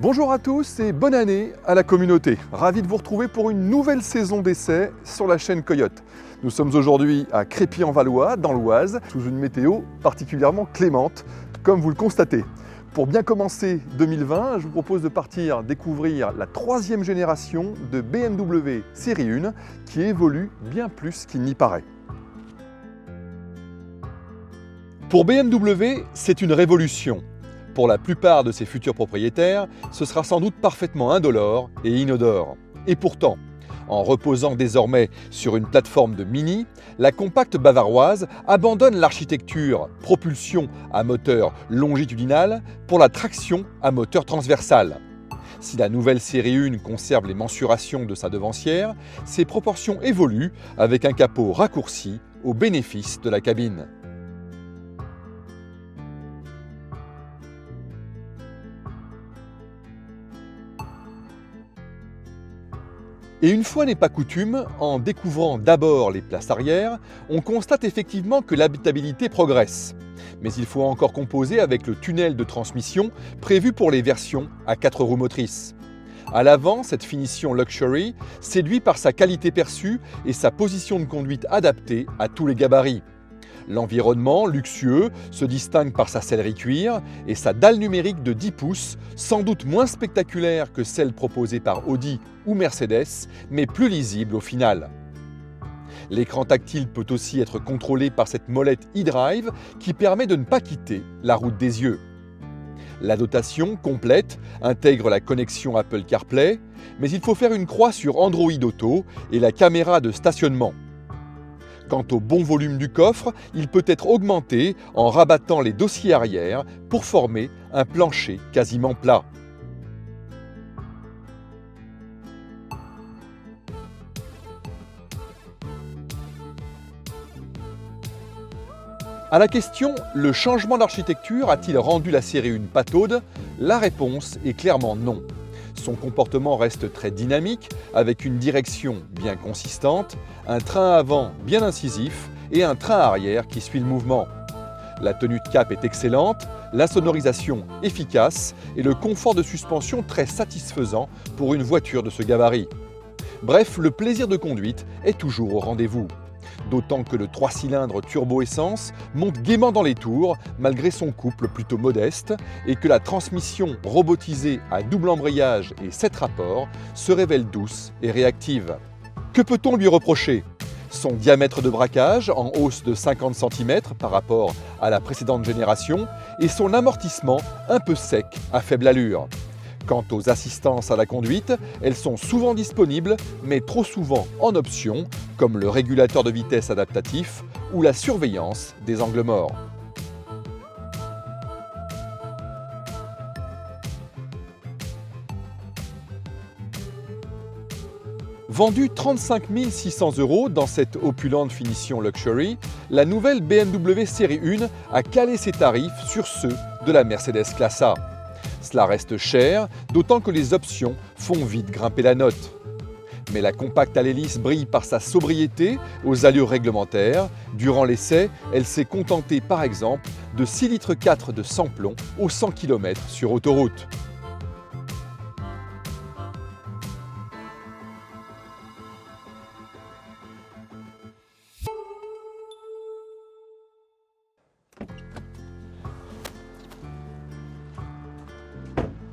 Bonjour à tous et bonne année à la communauté. Ravi de vous retrouver pour une nouvelle saison d'essais sur la chaîne Coyote. Nous sommes aujourd'hui à Crépy-en-Valois, dans l'Oise, sous une météo particulièrement clémente, comme vous le constatez. Pour bien commencer 2020, je vous propose de partir découvrir la 3e génération de BMW Série 1 qui évolue bien plus qu'il n'y paraît. Pour BMW, c'est une révolution. Pour la plupart de ses futurs propriétaires, ce sera sans doute parfaitement indolore et inodore. Et pourtant, en reposant désormais sur une plateforme de Mini, la compacte bavaroise abandonne l'architecture propulsion à moteur longitudinal pour la traction à moteur transversal. Si la nouvelle série 1 conserve les mensurations de sa devancière, ses proportions évoluent avec un capot raccourci au bénéfice de la cabine. Et une fois n'est pas coutume, en découvrant d'abord les places arrière, on constate effectivement que l'habitabilité progresse. Mais il faut encore composer avec le tunnel de transmission prévu pour les versions à 4 roues motrices. À l'avant, cette finition luxury séduit par sa qualité perçue et sa position de conduite adaptée à tous les gabarits. L'environnement, luxueux, se distingue par sa sellerie cuir et sa dalle numérique de 10 pouces, sans doute moins spectaculaire que celle proposée par Audi ou Mercedes, mais plus lisible au final. L'écran tactile peut aussi être contrôlé par cette molette e-drive qui permet de ne pas quitter la route des yeux. La dotation complète intègre la connexion Apple CarPlay, mais il faut faire une croix sur Android Auto et la caméra de stationnement. Quant au bon volume du coffre, il peut être augmenté en rabattant les dossiers arrière pour former un plancher quasiment plat. À la question « Le changement d'architecture a-t-il rendu la série 1 pataude ?», la réponse est clairement non. Son comportement reste très dynamique, avec une direction bien consistante, un train avant bien incisif et un train arrière qui suit le mouvement. La tenue de cap est excellente, la sonorisation efficace et le confort de suspension très satisfaisant pour une voiture de ce gabarit. Bref, le plaisir de conduite est toujours au rendez-vous. D'autant que le 3 cylindres turbo-essence monte gaiement dans les tours malgré son couple plutôt modeste et que la transmission robotisée à double embrayage et 7 rapports se révèle douce et réactive. Que peut-on lui reprocher ? Son diamètre de braquage en hausse de 50 cm par rapport à la précédente génération et son amortissement un peu sec à faible allure. Quant aux assistances à la conduite, elles sont souvent disponibles, mais trop souvent en option, comme le régulateur de vitesse adaptatif ou la surveillance des angles morts. Vendue 35 600 € dans cette opulente finition luxury, la nouvelle BMW Série 1 a calé ses tarifs sur ceux de la Mercedes Classe A. Cela reste cher, d'autant que les options font vite grimper la note. Mais la compacte à l'hélice brille par sa sobriété aux allures réglementaires. Durant l'essai, elle s'est contentée par exemple de 6,4 litres de sans-plomb aux 100 km sur autoroute.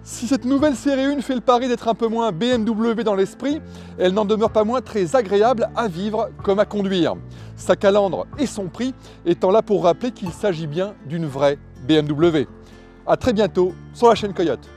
Si cette nouvelle série 1 fait le pari d'être un peu moins BMW dans l'esprit, elle n'en demeure pas moins très agréable à vivre comme à conduire. Sa calandre et son prix étant là pour rappeler qu'il s'agit bien d'une vraie BMW. A très bientôt sur la chaîne Coyote.